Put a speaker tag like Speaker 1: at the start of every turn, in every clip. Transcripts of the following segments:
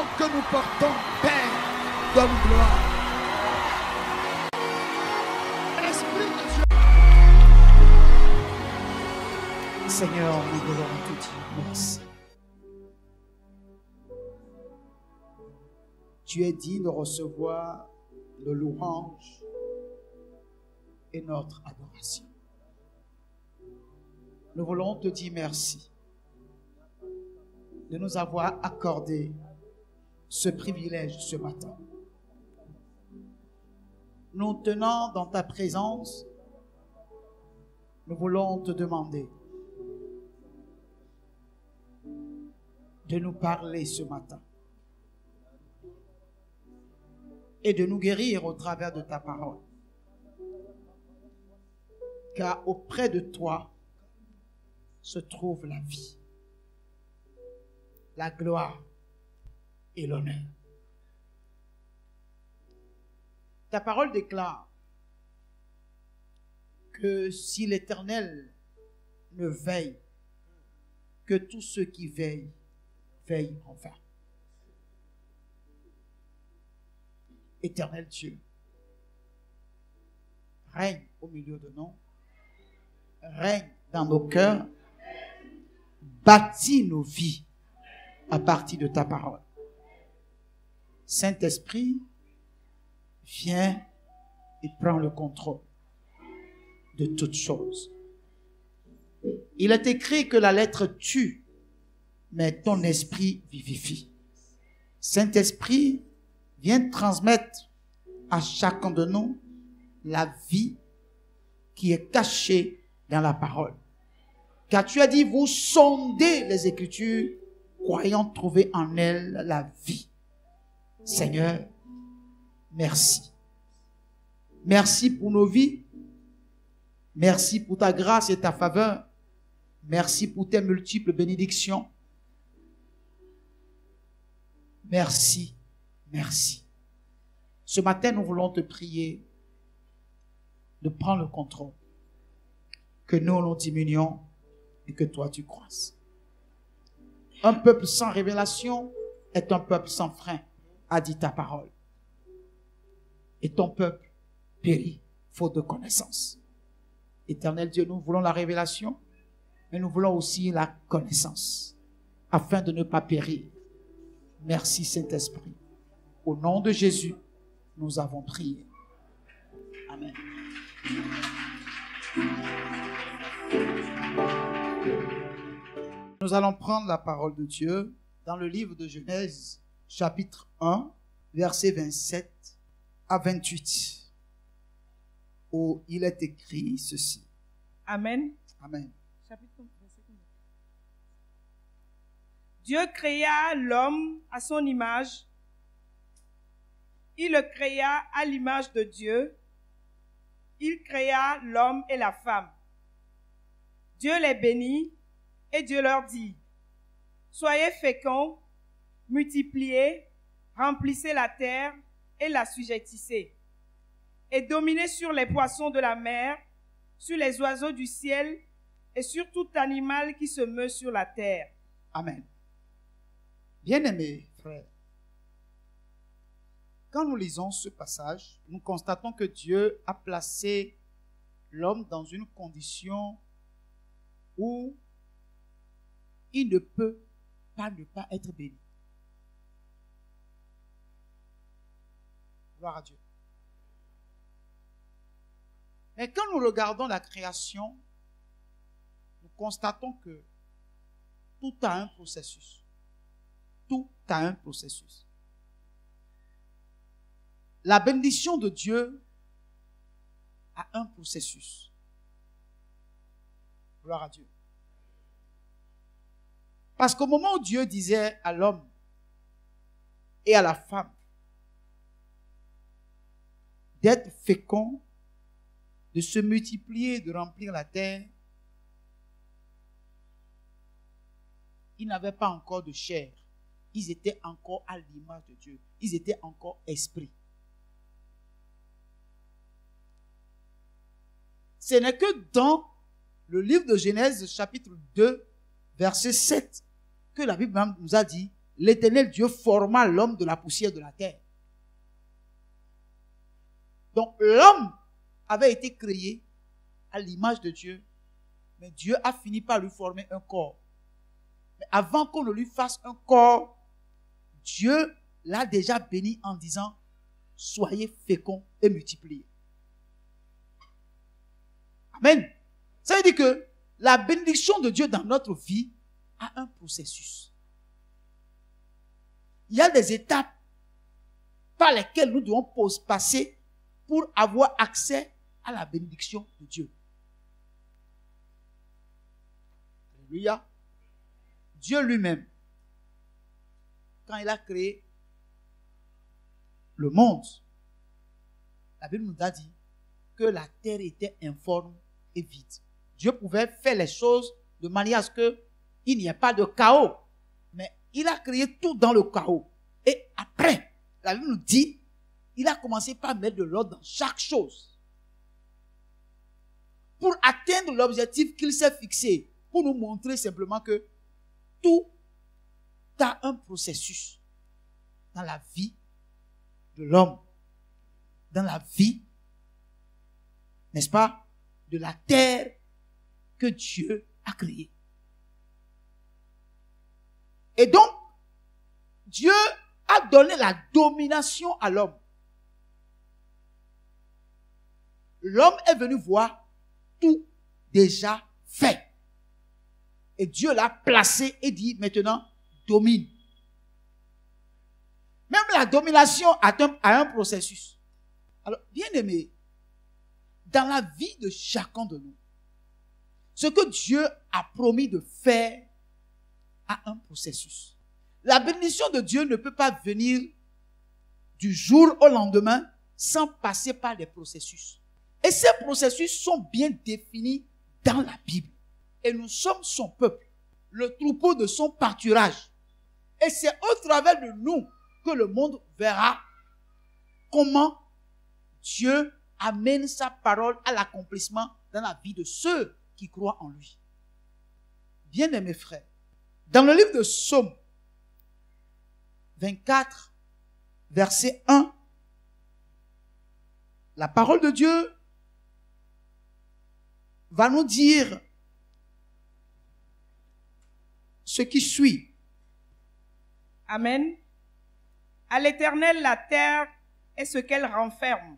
Speaker 1: nom que nous portons, Père, donne gloire. Esprit de Dieu. Seigneur, nous voulons te dire merci. Tu es digne de recevoir le louange et notre adoration. Nous voulons te dire merci de nous avoir accordé ce privilège ce matin. Nous tenant dans ta présence, nous voulons te demander de nous parler ce matin et de nous guérir au travers de ta parole. Car auprès de toi se trouve la vie, la gloire et l'honneur. Ta parole déclare que si l'Éternel ne veille, que tous ceux qui veillent, veillent en vain. Éternel Dieu, règne au milieu de nous, règne dans nos cœurs, bâtis nos vies à partir de ta parole. Saint-Esprit, viens et prends le contrôle de toutes choses. Il est écrit que la lettre tue, mais ton esprit vivifie. Saint-Esprit, viens transmettre à chacun de nous la vie qui est cachée dans la parole. Car tu as dit, vous sondez les Écritures, croyant trouver en elles la vie. Seigneur, merci. Merci pour nos vies. Merci pour ta grâce et ta faveur. Merci pour tes multiples bénédictions. Merci, merci. Ce matin, nous voulons te prier de prendre le contrôle. Que nous, nous diminuions et que toi, tu croisses. Un peuple sans révélation est un peuple sans frein, a dit ta parole. Et ton peuple périt faute de connaissance. Éternel Dieu, nous voulons la révélation, mais nous voulons aussi la connaissance, afin de ne pas périr. Merci Saint-Esprit. Au nom de Jésus, nous avons prié. Amen. Nous allons prendre la parole de Dieu dans le livre de Genèse, chapitre 1, versets 27 à 28, où il est écrit ceci.
Speaker 2: Amen.
Speaker 1: Amen.
Speaker 2: Dieu créa l'homme à son image. Il le créa à l'image de Dieu. Il créa l'homme et la femme. Dieu les bénit et Dieu leur dit, soyez féconds, multipliez, remplissez la terre et l'assujettissez, et dominez sur les poissons de la mer, sur les oiseaux du ciel et sur tout animal qui se meut sur la terre.
Speaker 1: Amen. Bien-aimés frères, quand nous lisons ce passage, nous constatons que Dieu a placé l'homme dans une condition où il ne peut pas ne pas être béni. Gloire à Dieu. Mais quand nous regardons la création, nous constatons que tout a un processus. Tout a un processus. La bénédiction de Dieu a un processus. Gloire à Dieu. Parce qu'au moment où Dieu disait à l'homme et à la femme d'être féconds, de se multiplier, de remplir la terre, ils n'avaient pas encore de chair. Ils étaient encore à l'image de Dieu. Ils étaient encore esprits. Ce n'est que dans le livre de Genèse, chapitre 2, verset 7, que la Bible nous a dit, l'Éternel Dieu forma l'homme de la poussière de la terre. Donc l'homme avait été créé à l'image de Dieu, mais Dieu a fini par lui former un corps. Mais avant qu'on ne lui fasse un corps, Dieu l'a déjà béni en disant, soyez féconds et multipliez. Amen. Ça veut dire que la bénédiction de Dieu dans notre vie a un processus. Il y a des étapes par lesquelles nous devons passer pour avoir accès à la bénédiction de Dieu. Alléluia. Dieu lui-même, quand il a créé le monde, la Bible nous a dit que la terre était informe et vide. Dieu pouvait faire les choses de manière à ce qu'il n'y ait pas de chaos. Mais il a créé tout dans le chaos. Et après, la Bible nous dit, il a commencé par mettre de l'ordre dans chaque chose. Pour atteindre l'objectif qu'il s'est fixé. Pour nous montrer simplement que tout a un processus dans la vie de l'homme. Dans la vie, n'est-ce pas, de la terre que Dieu a créée. Et donc, Dieu a donné la domination à l'homme. L'homme est venu voir tout déjà fait. Et Dieu l'a placé et dit, maintenant, domine. Même la domination a un processus. Alors, bien aimé, dans la vie de chacun de nous, ce que Dieu a promis de faire a un processus. La bénédiction de Dieu ne peut pas venir du jour au lendemain sans passer par des processus. Et ces processus sont bien définis dans la Bible. Et nous sommes son peuple, le troupeau de son pâturage. Et c'est au travers de nous que le monde verra comment Dieu amène sa parole à l'accomplissement dans la vie de ceux qui croient en lui. Bien-aimés frères, dans le livre de Psaume 24, verset 1, la parole de Dieu va nous dire ce qui suit.
Speaker 2: Amen. À l'Éternel, la terre est ce qu'elle renferme.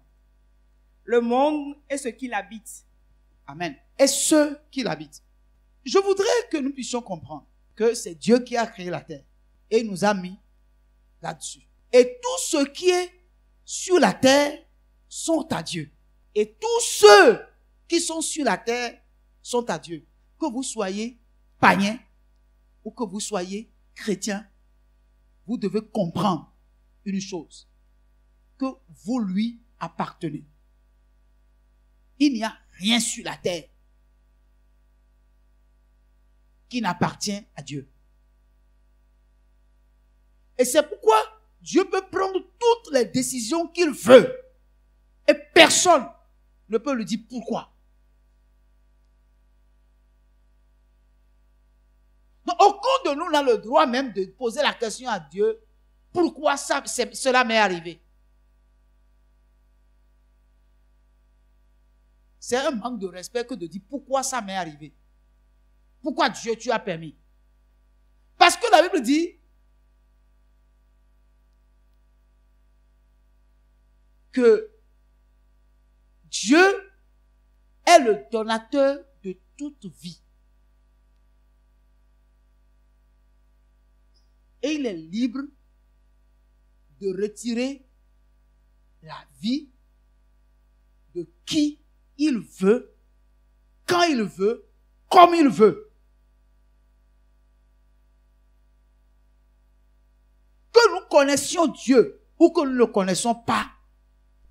Speaker 2: Le monde est ce qu'il habite.
Speaker 1: Amen. Et ceux qui l'habitent. Je voudrais que nous puissions comprendre que c'est Dieu qui a créé la terre et il nous a mis là-dessus. Et tout ce qui est sur la terre sont à Dieu. Et tous ceux qui sont sur la terre sont à Dieu. Que vous soyez païens ou que vous soyez chrétiens, vous devez comprendre une chose, que vous lui appartenez. Il n'y a rien sur la terre qui n'appartient à Dieu. Et c'est pourquoi Dieu peut prendre toutes les décisions qu'il veut. Et personne ne peut lui dire pourquoi. Donc, aucun de nous n'a le droit même de poser la question à Dieu, pourquoi cela m'est arrivé. C'est un manque de respect que de dire pourquoi ça m'est arrivé. Pourquoi Dieu tu as permis. Parce que la Bible dit que Dieu est le donateur de toute vie. Et il est libre de retirer la vie de qui il veut, quand il veut, comme il veut. Que nous connaissions Dieu ou que nous ne le connaissons pas,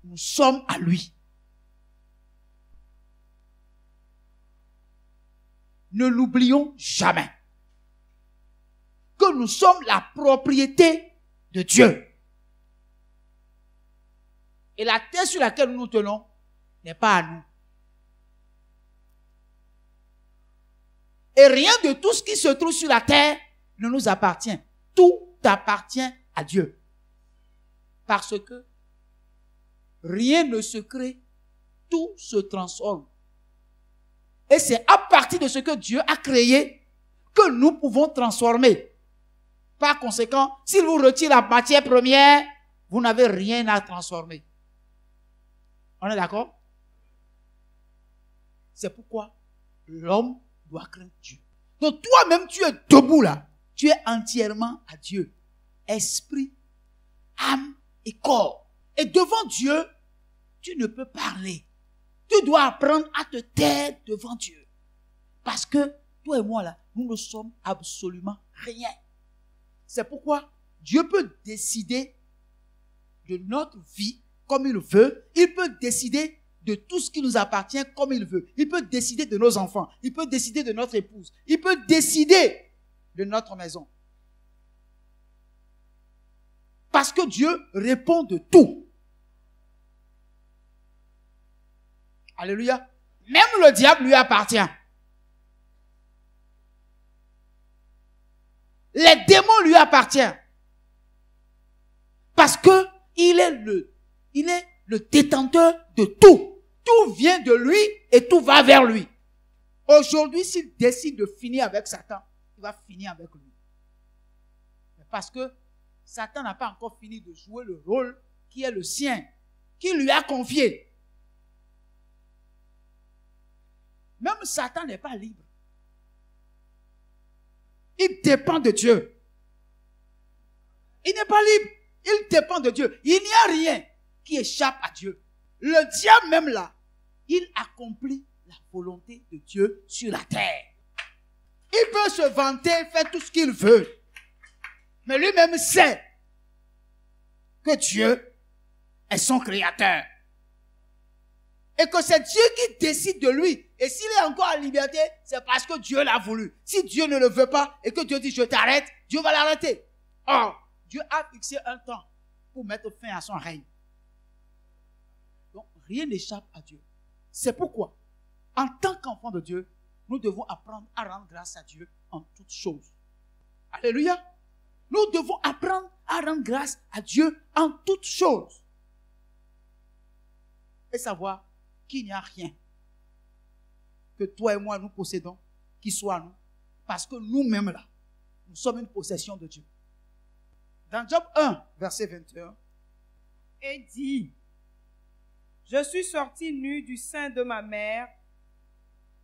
Speaker 1: nous sommes à lui. Ne l'oublions jamais. Que nous sommes la propriété de Dieu. Et la terre sur laquelle nous nous tenons n'est pas à nous. Et rien de tout ce qui se trouve sur la terre ne nous appartient. Tout appartient à Dieu. Parce que rien ne se crée, tout se transforme. Et c'est à partir de ce que Dieu a créé que nous pouvons transformer. Par conséquent, s'il vous retire la matière première, vous n'avez rien à transformer. On est d'accord? C'est pourquoi l'homme doit craindre Dieu. Donc toi-même, tu es debout là. Tu es entièrement à Dieu. Esprit, âme et corps. Et devant Dieu, tu ne peux parler. Tu dois apprendre à te taire devant Dieu. Parce que toi et moi là, nous ne sommes absolument rien. C'est pourquoi Dieu peut décider de notre vie comme il veut. Il peut décider de tout ce qui nous appartient comme il veut. Il peut décider de nos enfants. Il peut décider de notre épouse. Il peut décider de notre maison. Parce que Dieu répond de tout. Alléluia. Même le diable lui appartient. Les démons lui appartiennent. Parce que il est le détenteur de tout. Tout vient de lui et tout va vers lui. Aujourd'hui, s'il décide de finir avec Satan, il va finir avec lui. Parce que Satan n'a pas encore fini de jouer le rôle qui est le sien, qui lui a confié. Même Satan n'est pas libre. Il dépend de Dieu. Il n'est pas libre. Il dépend de Dieu. Il n'y a rien qui échappe à Dieu. Le diable même là, il accomplit la volonté de Dieu sur la terre. Il peut se vanter, faire tout ce qu'il veut. Mais lui-même sait que Dieu est son créateur. Et que c'est Dieu qui décide de lui. Et s'il est encore en liberté, c'est parce que Dieu l'a voulu. Si Dieu ne le veut pas et que Dieu dit je t'arrête, Dieu va l'arrêter. Or, Dieu a fixé un temps pour mettre fin à son règne. Donc, rien n'échappe à Dieu. C'est pourquoi, en tant qu'enfant de Dieu, nous devons apprendre à rendre grâce à Dieu en toutes choses. Alléluia. Nous devons apprendre à rendre grâce à Dieu en toutes choses. Et savoir qu'il n'y a rien que toi et moi nous possédons qui soit à nous. Parce que nous-mêmes là, nous sommes une possession de Dieu. Dans Job 1, verset 21.
Speaker 2: Et dit, je suis sorti nu du sein de ma mère,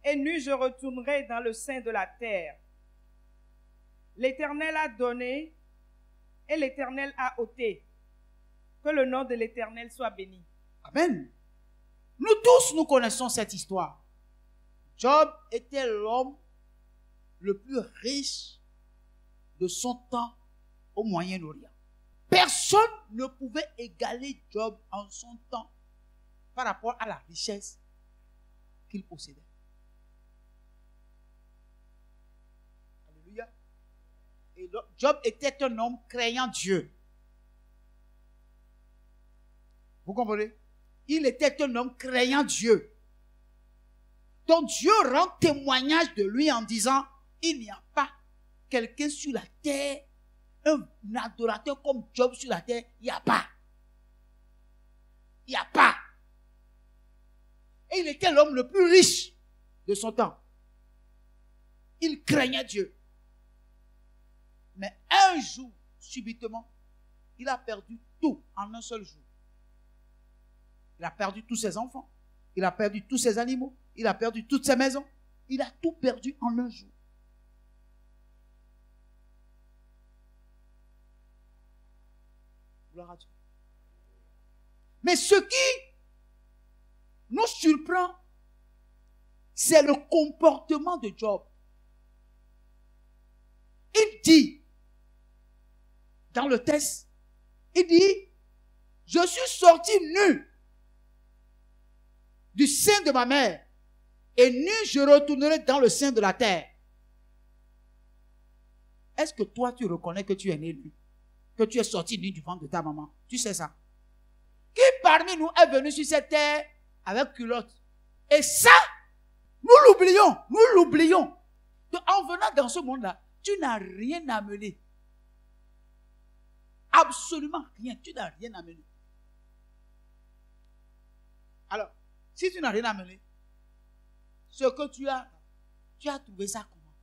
Speaker 2: et nu je retournerai dans le sein de la terre. L'Éternel a donné, et l'Éternel a ôté. Que le nom de l'Éternel soit béni.
Speaker 1: Amen. Nous tous, nous connaissons cette histoire. Job était l'homme le plus riche de son temps au Moyen-Orient. Personne ne pouvait égaler Job en son temps par rapport à la richesse qu'il possédait. Alléluia. Et Job était un homme craignant Dieu. Vous comprenez? Il était un homme craignant Dieu. Donc Dieu rend témoignage de lui en disant, il n'y a pas quelqu'un sur la terre, un adorateur comme Job sur la terre, il n'y a pas. Il n'y a pas. Et il était l'homme le plus riche de son temps. Il craignait Dieu. Mais un jour, subitement, il a perdu tout en un seul jour. Il a perdu tous ses enfants. Il a perdu tous ses animaux. Il a perdu toutes ses maisons. Il a tout perdu en un jour. Gloire à Dieu. Mais ce qui nous surprend, c'est le comportement de Job. Il dit, dans le texte, il dit, je suis sorti nu du sein de ma mère, et nu je retournerai dans le sein de la terre. Est-ce que toi tu reconnais que tu es né nu? Que tu es sorti nu du ventre de ta maman? Tu sais ça? Qui parmi nous est venu sur cette terre avec culotte? Et ça, nous l'oublions. Donc, en venant dans ce monde-là, tu n'as rien amené. absolument rien. Tu n'as rien amené. Alors, si tu n'as rien amené, ce que tu as trouvé ça comment?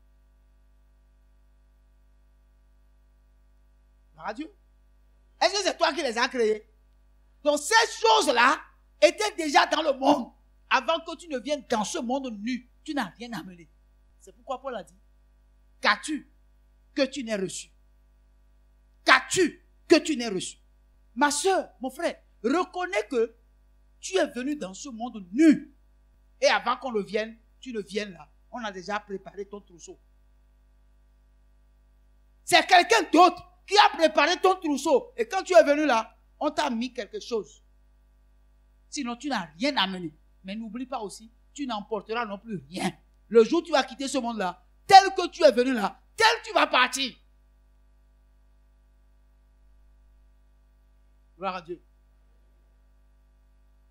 Speaker 1: Radio? Est-ce que c'est toi qui les as créés? Donc ces choses-là étaient déjà dans le monde avant que tu ne viennes dans ce monde nu. Tu n'as rien amené. C'est pourquoi Paul a dit, qu'as-tu que tu n'aies reçu? Qu'as-tu que tu n'aies reçu? Ma soeur, mon frère, reconnais que tu es venu dans ce monde nu. Et avant qu'on ne vienne, tu ne viennes là. On a déjà préparé ton trousseau. C'est quelqu'un d'autre qui a préparé ton trousseau. Et quand tu es venu là, on t'a mis quelque chose. Sinon, tu n'as rien amené. Mais n'oublie pas aussi, tu n'emporteras non plus rien. Le jour où tu vas quitter ce monde-là, tel que tu es venu là, tel tu vas partir. Gloire à Dieu.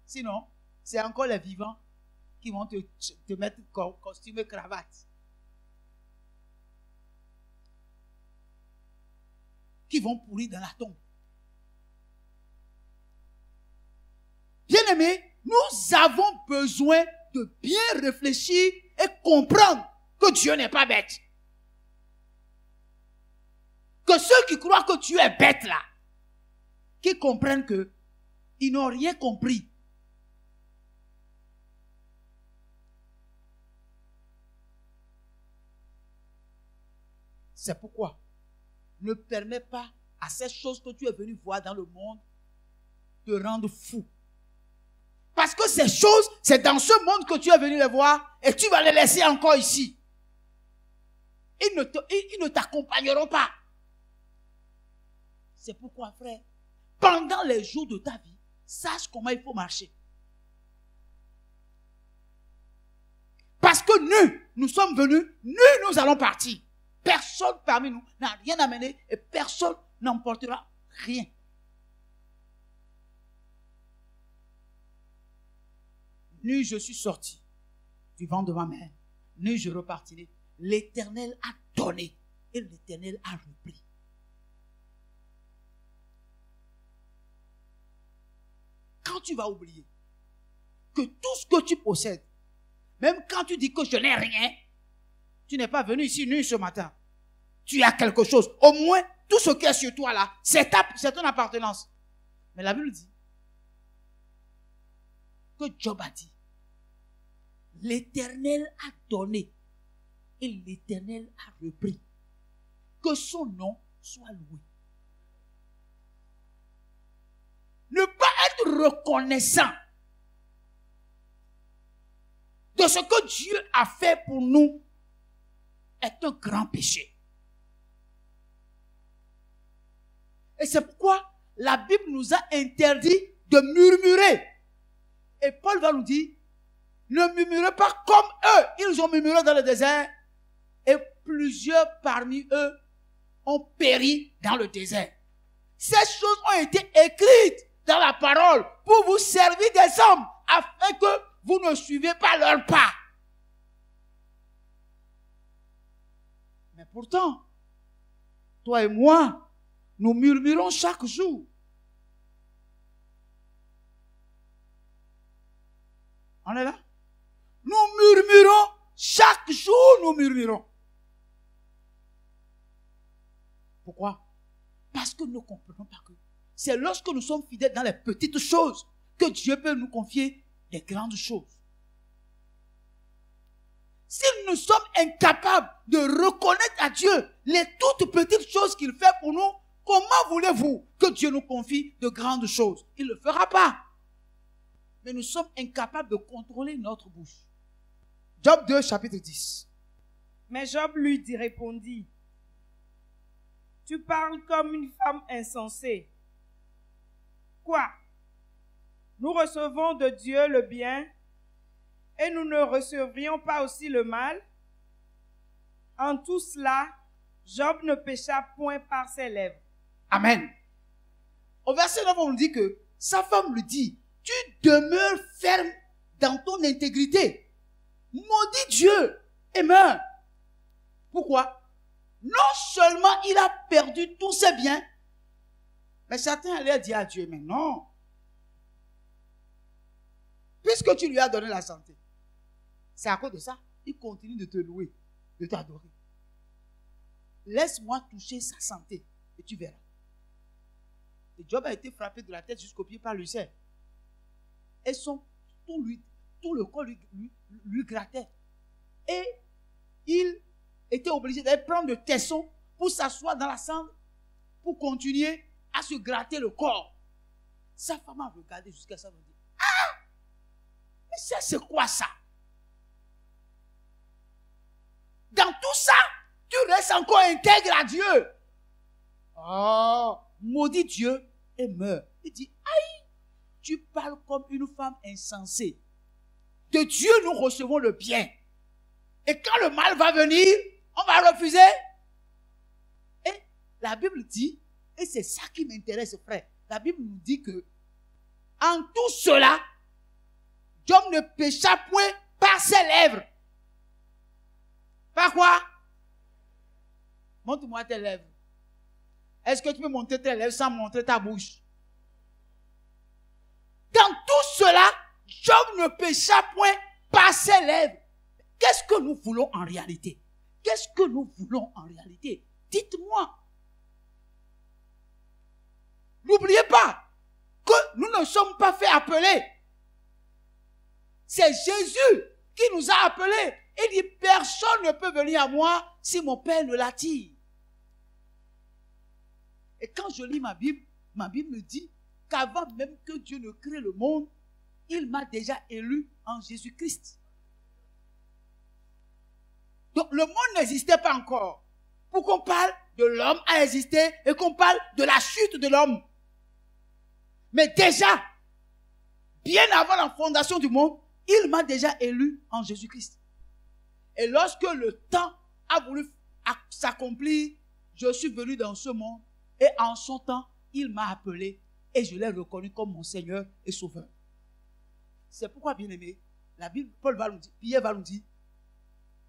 Speaker 1: Sinon, c'est encore les vivants qui vont te mettre costume et cravate. Qui vont pourrir dans la tombe. Bien-aimés, nous avons besoin de bien réfléchir et comprendre que Dieu n'est pas bête. Que ceux qui croient que Dieu est bête là, qui comprennent que ils n'ont rien compris. C'est pourquoi ne permets pas à ces choses que tu es venu voir dans le monde te rendre fou. Parce que ces choses, c'est dans ce monde que tu es venu les voir et tu vas les laisser encore ici. Ils ne t'accompagneront pas. C'est pourquoi, frère, pendant les jours de ta vie, sache comment il faut marcher. Parce que nous sommes venus, nous allons partir. Personne parmi nous n'a rien amené et personne n'emportera rien. Nu je suis sorti du ventre de ma mère, nu je repartirai. L'Éternel a donné et l'Éternel a repris. Quand tu vas oublier que tout ce que tu possèdes, même quand tu dis que je n'ai rien, tu n'es pas venu ici nu ce matin. Tu as quelque chose. Au moins, tout ce qui est sur toi là, c'est ton appartenance. Mais la Bible dit que Job a dit, l'Éternel a donné et l'Éternel a repris. Que son nom soit loué. Ne pas être reconnaissant de ce que Dieu a fait pour nous est un grand péché. Et c'est pourquoi la Bible nous a interdit de murmurer. Et Paul va nous dire, ne murmurez pas comme eux. Ils ont murmuré dans le désert et plusieurs parmi eux ont péri dans le désert. Ces choses ont été écrites dans la parole pour vous servir des hommes afin que vous ne suivez pas leur pas. Mais pourtant, toi et moi, nous murmurons chaque jour. On est là? Nous murmurons chaque jour, nous murmurons. Pourquoi? Parce que nous ne comprenons pas que c'est lorsque nous sommes fidèles dans les petites choses que Dieu peut nous confier des grandes choses. Si nous sommes incapables de reconnaître à Dieu les toutes petites choses qu'il fait pour nous, comment voulez-vous que Dieu nous confie de grandes choses? Il ne le fera pas. Mais nous sommes incapables de contrôler notre bouche. Job 2, chapitre 10.
Speaker 2: Mais Job lui répondit, tu parles comme une femme insensée. Quoi? Nous recevons de Dieu le bien et nous ne recevrions pas aussi le mal? En tout cela, Job ne pécha point par ses lèvres.
Speaker 1: Amen. Au verset 9, on nous dit que sa femme lui dit, tu demeures ferme dans ton intégrité. Maudis Dieu et meurs. Pourquoi? Non seulement il a perdu tous ses biens, Mais certains allaient dire à Dieu, mais non. Puisque tu lui as donné la santé, c'est à cause de ça, il continue de te louer, de t'adorer. Laisse-moi toucher sa santé et tu verras. Et Job a été frappé de la tête jusqu'au pied par l'ulcère. Et tout le corps lui grattait. Et il était obligé d'aller prendre le tesson pour s'asseoir dans la cendre, pour continuer à se gratter le corps. Sa femme a regardé jusqu'à ça, elle a dit, ah, mais ça c'est quoi ça? Dans tout ça, tu restes encore intègre à Dieu. Oh, maudit Dieu et meurt. Il dit, aïe, tu parles comme une femme insensée. De Dieu, nous recevons le bien. Et quand le mal va venir, on va refuser. Et la Bible dit, et c'est ça qui m'intéresse, frère. La Bible nous dit que, en tout cela, Job ne pécha point par ses lèvres. Par quoi? Montre-moi tes lèvres. Est-ce que tu peux montrer tes lèvres sans montrer ta bouche? Dans tout cela, Job ne pécha point par ses lèvres. Qu'est-ce que nous voulons en réalité? Qu'est-ce que nous voulons en réalité? Dites-moi. N'oubliez pas que nous ne sommes pas fait appeler. C'est Jésus qui nous a appelés. Il dit, personne ne peut venir à moi si mon Père ne l'attire. Et quand je lis ma Bible me dit qu'avant même que Dieu ne crée le monde, il m'a déjà élu en Jésus-Christ. Donc le monde n'existait pas encore. Pour qu'on parle de l'homme a existé et qu'on parle de la chute de l'homme. Mais déjà, bien avant la fondation du monde, il m'a déjà élu en Jésus-Christ. Et lorsque le temps a voulu s'accomplir, je suis venu dans ce monde et en son temps, il m'a appelé et je l'ai reconnu comme mon Seigneur et Sauveur. C'est pourquoi, bien aimé, la Bible, Pierre va nous dire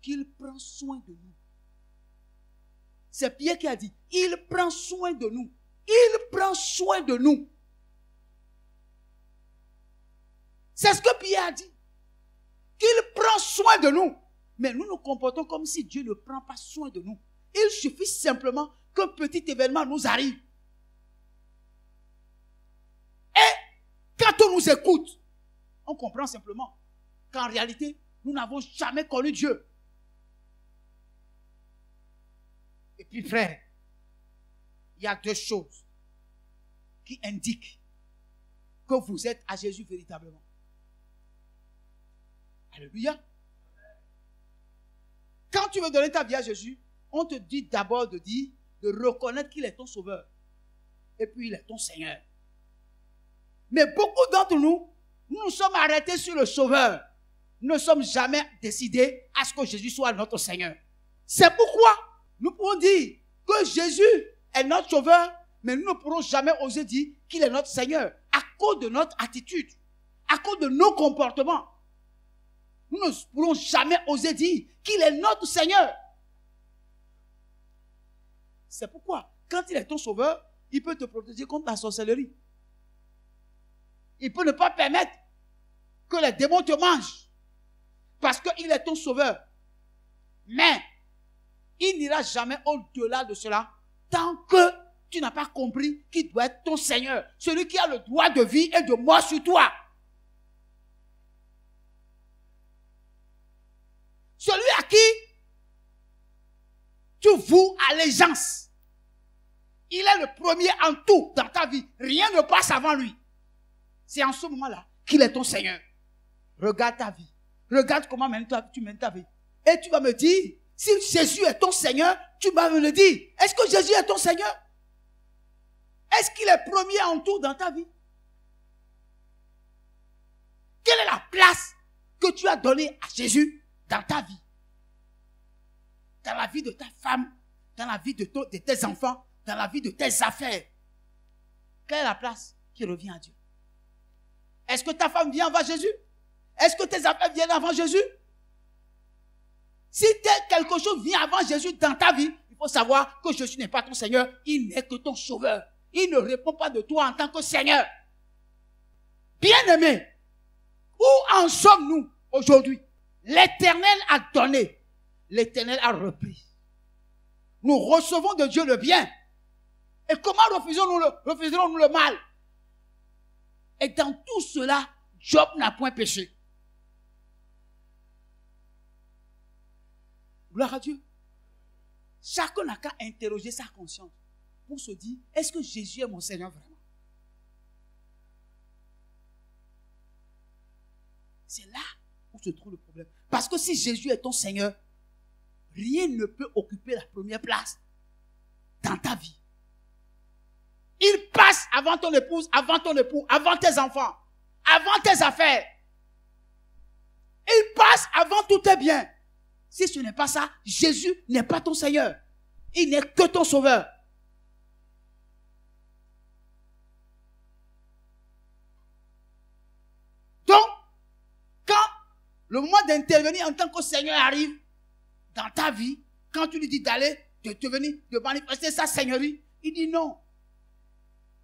Speaker 1: qu'il prend soin de nous. C'est Pierre qui a dit, il prend soin de nous. Il prend soin de nous. C'est ce que Pierre a dit. Qu'il prend soin de nous. Mais nous nous comportons comme si Dieu ne prend pas soin de nous. Il suffit simplement qu'un petit événement nous arrive. Et quand on nous écoute, on comprend simplement qu'en réalité, nous n'avons jamais connu Dieu. Et puis frère, il y a deux choses qui indiquent que vous êtes à Jésus véritablement. Alléluia. Quand tu veux donner ta vie à Jésus, on te dit d'abord de reconnaître qu'il est ton sauveur. Et puis il est ton Seigneur. Mais beaucoup d'entre nous, nous sommes arrêtés sur le sauveur. Nous ne sommes jamais décidés à ce que Jésus soit notre Seigneur. C'est pourquoi nous pouvons dire que Jésus est notre sauveur, mais nous ne pourrons jamais oser dire qu'il est notre Seigneur à cause de notre attitude, à cause de nos comportements. Nous ne pourrons jamais oser dire qu'il est notre Seigneur. C'est pourquoi, quand il est ton sauveur, il peut te protéger contre la sorcellerie. Il peut ne pas permettre que les démons te mangent. Parce qu'il est ton sauveur. Mais, il n'ira jamais au-delà de cela tant que tu n'as pas compris qu'il doit être ton Seigneur. Celui qui a le droit de vie et de mort sur toi. Celui à qui tu voues allégeance. Il est le premier en tout dans ta vie. Rien ne passe avant lui. C'est en ce moment-là qu'il est ton Seigneur. Regarde ta vie. Regarde comment tu mènes ta vie. Et tu vas me dire, si Jésus est ton Seigneur, tu vas me le dire. Est-ce que Jésus est ton Seigneur? Est-ce qu'il est premier en tout dans ta vie? Quelle est la place que tu as donnée à Jésus dans ta vie? Dans la vie de ta femme, dans la vie de tes enfants, dans la vie de tes affaires. Quelle est la place qui revient à Dieu? Est-ce que ta femme vient avant Jésus? Est-ce que tes affaires viennent avant Jésus? Si quelque chose vient avant Jésus dans ta vie, il faut savoir que Jésus n'est pas ton Seigneur, il n'est que ton sauveur. il ne répond pas de toi en tant que Seigneur. Bien-aimé, où en sommes-nous aujourd'hui? L'Éternel a donné, l'Éternel a repris. Nous recevons de Dieu le bien. Et comment refuserons-nous le mal? Et dans tout cela, Job n'a point péché. Gloire à Dieu. Chacun n'a qu'à interroger sa conscience pour se dire, est-ce que Jésus est mon Seigneur vraiment? C'est là où se trouve le problème. Parce que si Jésus est ton Seigneur, rien ne peut occuper la première place dans ta vie. Il passe avant ton épouse, avant ton époux, avant tes enfants, avant tes affaires. Il passe avant tous tes biens. Si ce n'est pas ça, Jésus n'est pas ton Seigneur. Il n'est que ton Sauveur. Donc, quand le moment d'intervenir en tant que Seigneur arrive dans ta vie, quand tu lui dis d'aller, de venir, de manifester sa Seigneurie, il dit non.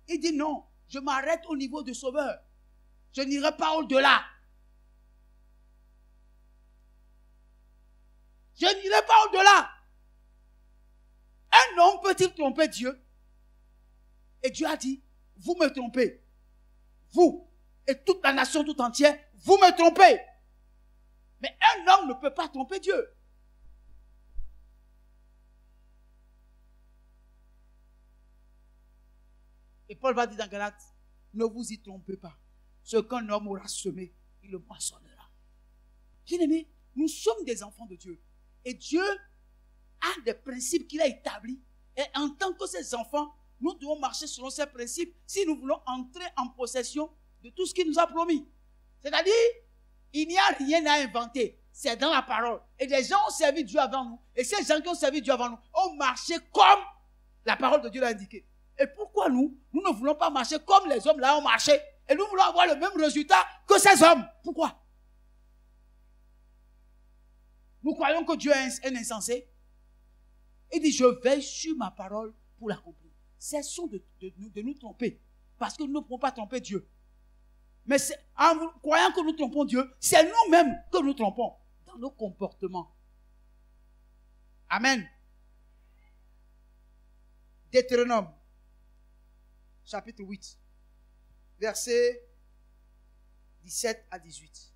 Speaker 1: Il dit non, je m'arrête au niveau du Sauveur. Je n'irai pas au-delà. Je n'irai pas au-delà. Un homme peut-il tromper Dieu? Et Dieu a dit, vous me trompez. Vous et toute la nation tout entière, vous me trompez. Mais un homme ne peut pas tromper Dieu. Et Paul va dire dans Galates, ne vous y trompez pas. Ce qu'un homme aura semé, il le moissonnera. Bien-aimés, nous sommes des enfants de Dieu. Et Dieu a des principes qu'il a établis. Et en tant que ses enfants, nous devons marcher selon ces principes si nous voulons entrer en possession de tout ce qu'il nous a promis. C'est-à-dire, il n'y a rien à inventer. C'est dans la parole. Et les gens ont servi Dieu avant nous. Et ces gens qui ont servi Dieu avant nous ont marché comme la parole de Dieu l'a indiqué. Et pourquoi nous ne voulons pas marcher comme les hommes là ont marché? Et nous voulons avoir le même résultat que ces hommes. Pourquoi? Nous croyons que Dieu est un insensé. Il dit, je veille sur ma parole pour l'accomplir. Cessons de nous tromper. Parce que nous ne pouvons pas tromper Dieu. Mais en croyant que nous trompons Dieu, c'est nous-mêmes que nous trompons dans nos comportements. Amen. Deutéronome, chapitre 8, versets 17 à 18.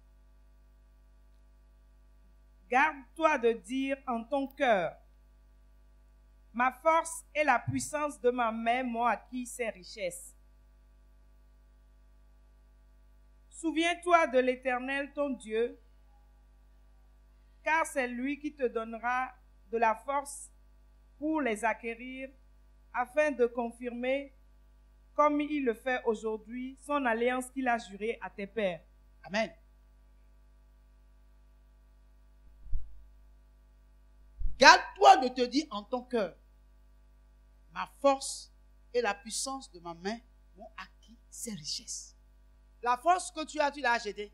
Speaker 2: Garde-toi de dire en ton cœur, ma force et la puissance de ma main m'ont acquis ces richesses. Souviens-toi de l'Éternel ton Dieu, car c'est lui qui te donnera de la force pour les acquérir, afin de confirmer, comme il le fait aujourd'hui, son alliance qu'il a jurée à tes pères.
Speaker 1: Amen. Garde-toi de te dire en ton cœur, ma force et la puissance de ma main m'ont acquis ces richesses. La force que tu l'as achetée.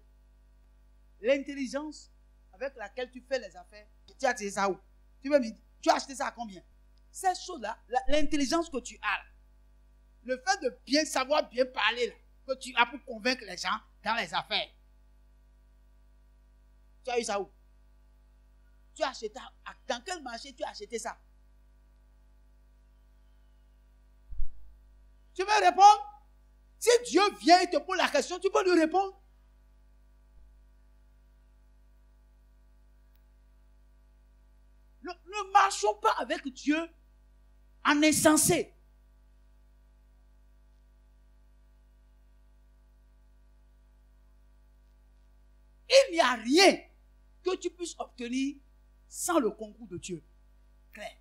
Speaker 1: L'intelligence avec laquelle tu fais les affaires, tu as acheté ça où? Tu as acheté ça à combien? Ces choses-là, l'intelligence que tu as, le fait de bien savoir, bien parler, là, que tu as pour convaincre les gens dans les affaires. Tu as eu ça où? Tu as acheté, dans quel marché tu as acheté ça? Tu veux répondre? Si Dieu vient et te pose la question, tu peux lui répondre. Ne marchons pas avec Dieu en insensé. Il n'y a rien que tu puisses obtenir sans le concours de Dieu. Clair.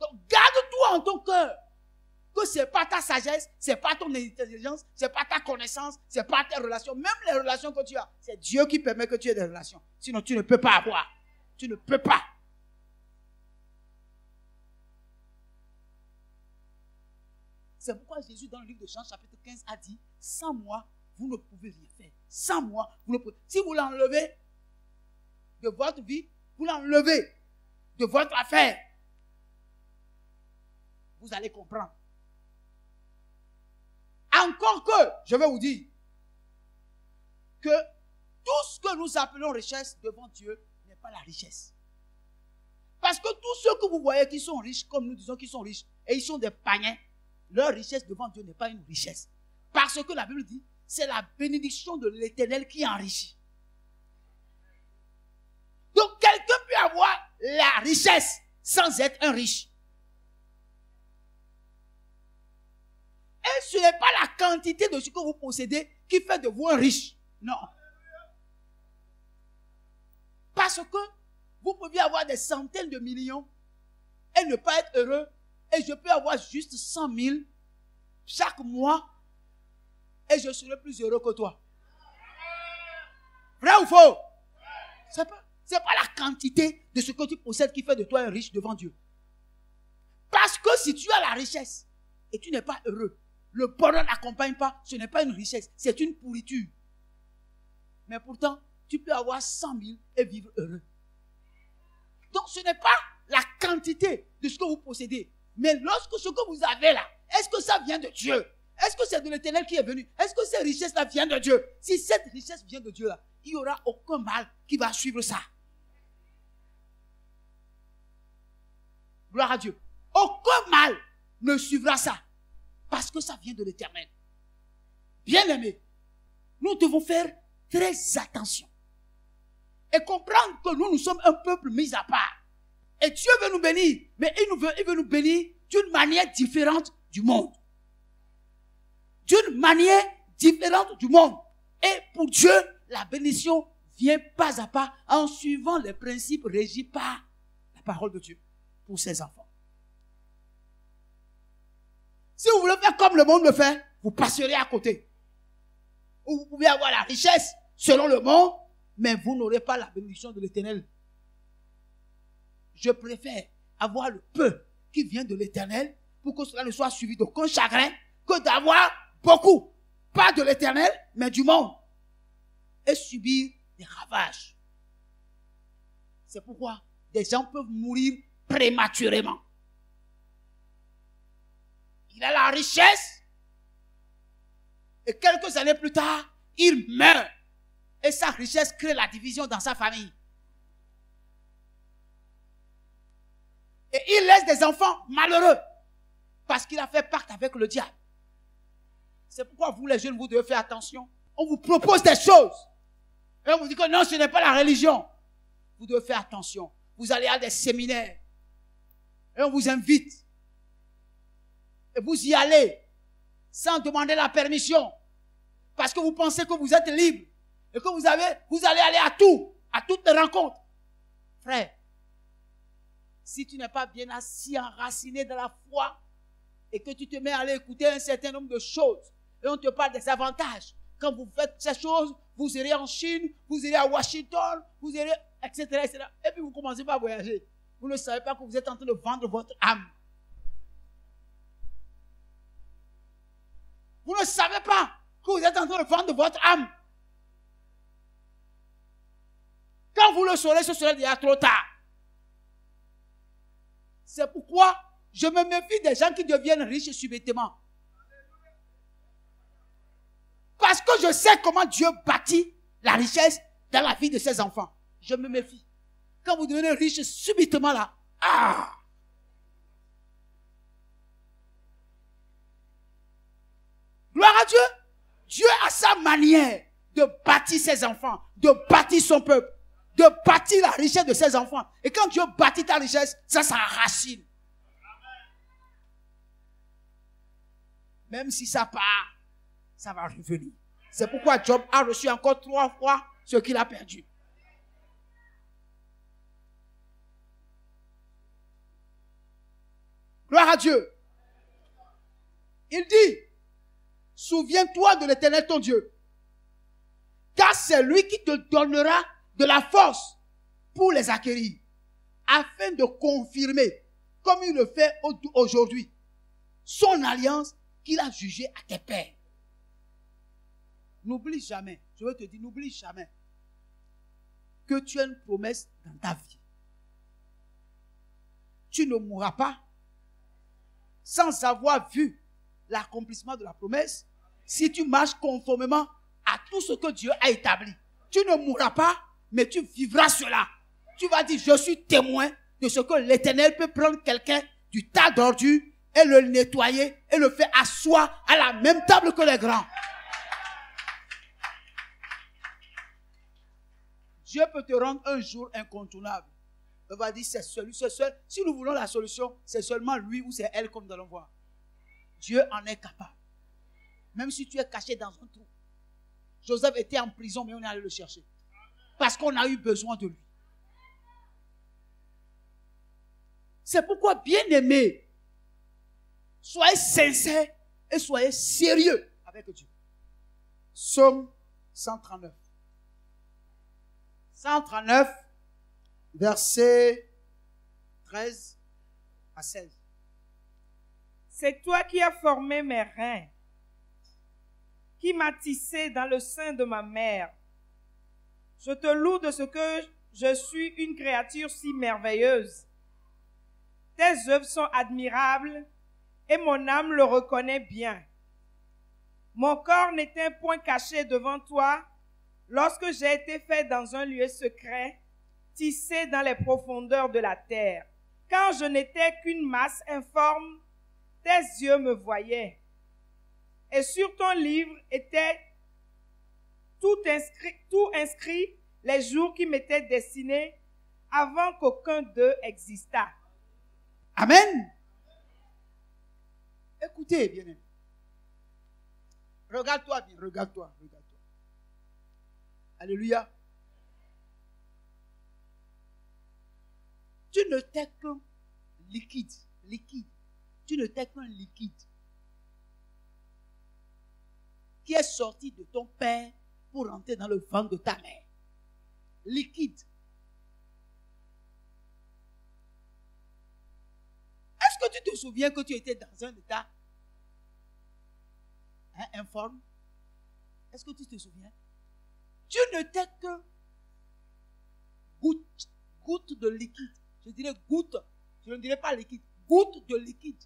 Speaker 1: Donc, garde-toi en ton cœur que ce n'est pas ta sagesse, ce n'est pas ton intelligence, ce n'est pas ta connaissance, ce n'est pas tes relations. Même les relations que tu as, c'est Dieu qui permet que tu aies des relations. Sinon, tu ne peux pas avoir. Tu ne peux pas. C'est pourquoi Jésus, dans le livre de Jean, chapitre 15, a dit, sans moi, vous ne pouvez rien faire. Sans moi, vous ne pouvez. Si vous l'enlevez de votre vie, vous l'enlevez de votre affaire. vous allez comprendre. Encore que, je vais vous dire, que tout ce que nous appelons richesse devant Dieu n'est pas la richesse. Parce que tous ceux que vous voyez qui sont riches, comme nous disons qu'ils sont riches, et ils sont des païens, leur richesse devant Dieu n'est pas une richesse. Parce que la Bible dit, c'est la bénédiction de l'Éternel qui enrichit. Donc quelqu'un peut avoir la richesse sans être un riche. Et ce n'est pas la quantité de ce que vous possédez qui fait de vous un riche. Non. Parce que vous pouvez avoir des centaines de millions et ne pas être heureux. Et je peux avoir juste 100 000 chaque mois et je serai plus heureux que toi. Vrai ou faux? C'est pas la quantité de ce que tu possèdes qui fait de toi un riche devant Dieu. Parce que si tu as la richesse et tu n'es pas heureux, le bonheur n'accompagne pas, ce n'est pas une richesse, c'est une pourriture. Mais pourtant, tu peux avoir 100 000 et vivre heureux. Donc ce n'est pas la quantité de ce que vous possédez, mais lorsque ce que vous avez là, est-ce que ça vient de Dieu? Est-ce que c'est de l'Éternel qui est venu? Est-ce que cette richesse-là vient de Dieu? Si cette richesse vient de Dieu là, il n'y aura aucun mal qui va suivre ça. Gloire à Dieu. Aucun mal ne suivra ça. Parce que ça vient de l'Éternel. Bien-aimés, nous devons faire très attention. Et comprendre que nous sommes un peuple mis à part. Et Dieu veut nous bénir. Mais il veut nous bénir d'une manière différente du monde. D'une manière différente du monde. Et pour Dieu, la bénédiction vient pas à pas en suivant les principes régis par la parole de Dieu pour ses enfants. Si vous voulez faire comme le monde le fait, vous passerez à côté. Ou vous pouvez avoir la richesse selon le monde, mais vous n'aurez pas la bénédiction de l'Éternel. Je préfère avoir le peu qui vient de l'Éternel pour que cela ne soit suivi d'aucun chagrin que d'avoir beaucoup, pas de l'Éternel, mais du monde, et subir des ravages. C'est pourquoi des gens peuvent mourir prématurément. Il a la richesse et quelques années plus tard, il meurt. Et sa richesse crée la division dans sa famille. Et il laisse des enfants malheureux parce qu'il a fait pacte avec le diable. C'est pourquoi vous les jeunes, vous devez faire attention. On vous propose des choses. Et on vous dit que non, ce n'est pas la religion. Vous devez faire attention. Vous allez à des séminaires. Et on vous invite. Et vous y allez sans demander la permission. Parce que vous pensez que vous êtes libre. Et que vous allez aller à toutes les rencontres. Frère, si tu n'es pas bien assis, enraciné dans la foi, et que tu te mets à aller écouter un certain nombre de choses, et on te parle des avantages. Quand vous faites ces choses, vous irez en Chine, vous irez à Washington, vous irez, etc., etc. Et puis vous commencez pas à voyager. Vous ne savez pas que vous êtes en train de vendre votre âme. Vous ne savez pas que vous êtes en train de vendre votre âme. Quand vous le saurez, ce sera déjà trop tard. C'est pourquoi je me méfie des gens qui deviennent riches subitement. Parce que je sais comment Dieu bâtit la richesse dans la vie de ses enfants. Je me méfie. Quand vous devenez riche subitement là, gloire à Dieu. Dieu a sa manière de bâtir ses enfants, de bâtir son peuple, de bâtir la richesse de ses enfants. Et quand Dieu bâtit ta richesse, ça s'enracine. Même si ça part, ça va revenir. C'est pourquoi Job a reçu encore 3 fois ce qu'il a perdu. Gloire à Dieu. Il dit, souviens-toi de l'Éternel ton Dieu, car c'est lui qui te donnera de la force pour les acquérir, afin de confirmer, comme il le fait aujourd'hui, son alliance qu'il a jugée à tes pères. N'oublie jamais, je veux te dire, n'oublie jamais que tu as une promesse dans ta vie. Tu ne mourras pas sans avoir vu l'accomplissement de la promesse, si tu marches conformément à tout ce que Dieu a établi, tu ne mourras pas, mais tu vivras cela. Tu vas dire, je suis témoin de ce que l'Éternel peut prendre quelqu'un du tas d'ordures et le nettoyer et le faire asseoir à la même table que les grands. Dieu peut te rendre un jour incontournable. On va dire, c'est celui, c'est seul. Si nous voulons la solution, c'est seulement lui ou c'est elle comme nous allons voir. Dieu en est capable. Même si tu es caché dans un trou. Joseph était en prison, mais on est allé le chercher. Parce qu'on a eu besoin de lui. C'est pourquoi, bien aimé, soyez sincères et soyez sérieux avec Dieu. Psaume 139. 139, versets 13 à 16.
Speaker 2: C'est toi qui as formé mes reins, qui m'as tissé dans le sein de ma mère. Je te loue de ce que je suis une créature si merveilleuse. Tes œuvres sont admirables et mon âme le reconnaît bien. Mon corps n'était point caché devant toi lorsque j'ai été fait dans un lieu secret, tissé dans les profondeurs de la terre. Quand je n'étais qu'une masse informe, tes yeux me voyaient. Et sur ton livre étaient tout inscrit les jours qui m'étaient destinés avant qu'aucun d'eux existât.
Speaker 1: Amen. Écoutez, bien-aimé. Regarde-toi bien, regarde-toi. Alléluia. Tu ne t'es qu'un liquide. Tu ne t'es qu'un liquide qui est sorti de ton père pour entrer dans le ventre de ta mère. Liquide. Est-ce que tu te souviens que tu étais dans un état informe? Est-ce que tu te souviens? Tu ne t'es que goutte de liquide. Je dirais goutte, je ne dirais pas liquide, goutte de liquide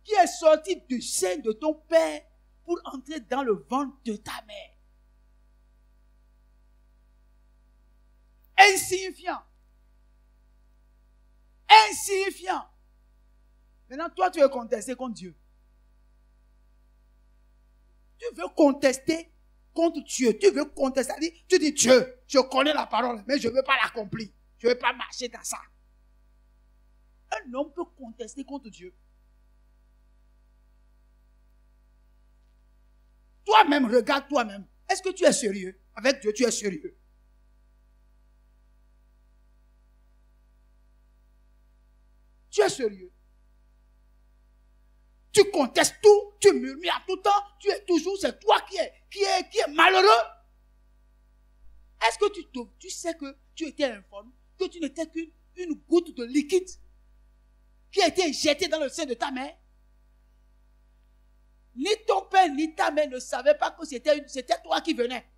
Speaker 1: qui est sortie du sein de ton père pour entrer dans le ventre de ta mère. Insignifiant. Maintenant, toi, tu veux contester contre Dieu. Tu veux contester contre Dieu. Tu veux contester. Tu dis, Dieu, je connais la parole, mais je ne veux pas l'accomplir. Je ne veux pas marcher dans ça. Un homme peut contester contre Dieu. Toi-même, regarde toi-même. Est-ce que tu es sérieux? Avec Dieu, tu es sérieux. Tu es sérieux. Tu contestes tout, tu murmures à tout temps, tu es toujours, c'est toi qui est malheureux. Est-ce que tu sais que tu étais informe, que tu n'étais qu'une goutte de liquide qui a été jetée dans le sein de ta mère? Ni ton père ni ta mère ne savaient pas que c'était toi qui venais.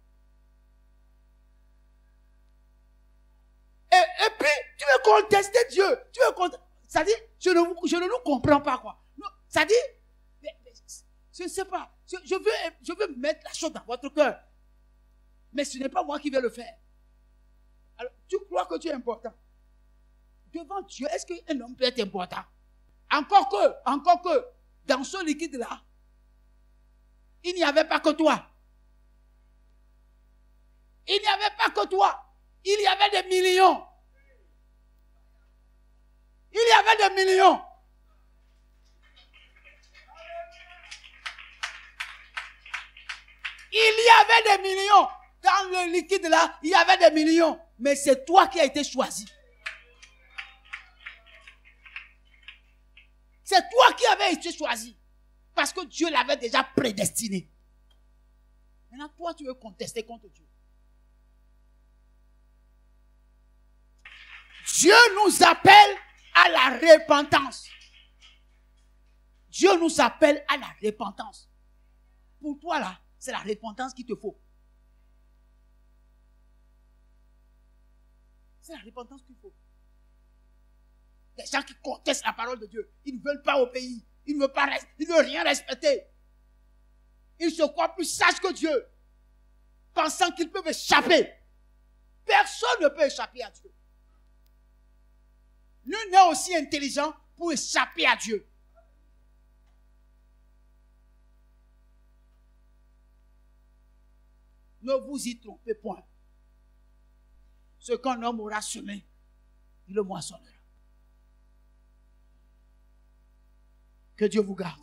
Speaker 1: Et puis, tu veux contester Dieu. Ça dit, je ne nous comprends pas quoi. Ça dit, je ne sais pas. Je veux mettre la chose dans votre cœur. Mais ce n'est pas moi qui vais le faire. Alors, tu crois que tu es important. Devant Dieu, est-ce qu'un homme peut être important? Encore que, dans ce liquide-là, il n'y avait pas que toi. Il n'y avait pas que toi. Il y avait des millions. Il y avait des millions. Il y avait des millions. Dans le liquide là, il y avait des millions. Mais c'est toi qui as été choisi. C'est toi qui avais été choisi. Parce que Dieu l'avait déjà prédestiné. Maintenant, toi, tu veux contester contre Dieu. Dieu nous appelle à la repentance. Dieu nous appelle à la repentance. Pour toi, là, c'est la repentance qu'il te faut. C'est la repentance qu'il faut. Des gens qui contestent la parole de Dieu. Ils ne veulent pas obéir. Ils ne veulent rien respecter. Ils se croient plus sages que Dieu, pensant qu'ils peuvent échapper. Personne ne peut échapper à Dieu. Nul n'est aussi intelligent pour échapper à Dieu. Ne vous y trompez point. Ce qu'un homme aura semé, il le moissonnera. Que Dieu vous garde.